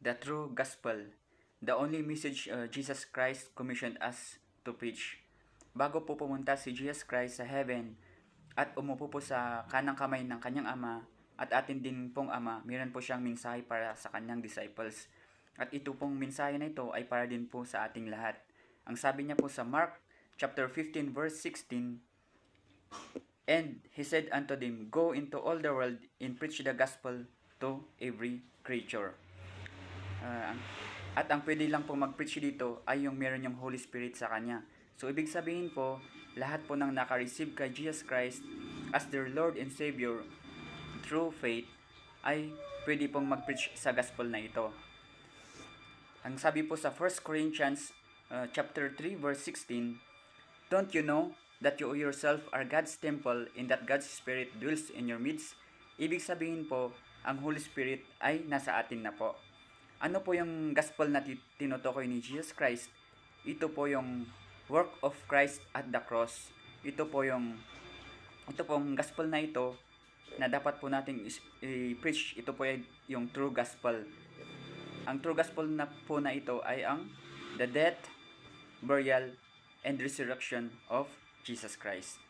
the true gospel, the only message Jesus Christ commissioned us to preach. Bago po pumunta si Jesus Christ sa heaven at umupo po sa kanang kamay ng kanyang ama at atin din pong ama, mayroon po siyang mensahe para sa kanyang disciples. At ito pong mensahe na ito ay para din po sa ating lahat. Ang sabi niya po sa Mark chapter 15 verse 16, "And he said unto them, Go into all the world and preach the gospel to every creature." Uh, at ang pwede lang po mag-preach dito ay yung meron yung Holy Spirit sa kanya. So, ibig sabihin po, lahat po nang naka-receive kay Jesus Christ as their Lord and Savior through faith ay pwede pong mag-preach sa gospel na ito. Ang sabi po sa 1 Corinthians chapter 3 verse 16, "Don't you know that you yourself are God's temple and that God's Spirit dwells in your midst?" Ibig sabihin po, ang Holy Spirit ay nasa atin na po. Ano po yung gospel na tinutukoy ni Jesus Christ? Ito po yung work of Christ at the cross. Ito pong gospel na ito na dapat po nating i-preach. Ito po yung true gospel. Ang true gospel na po na ito ay ang the death, burial, and resurrection of Jesus Christ.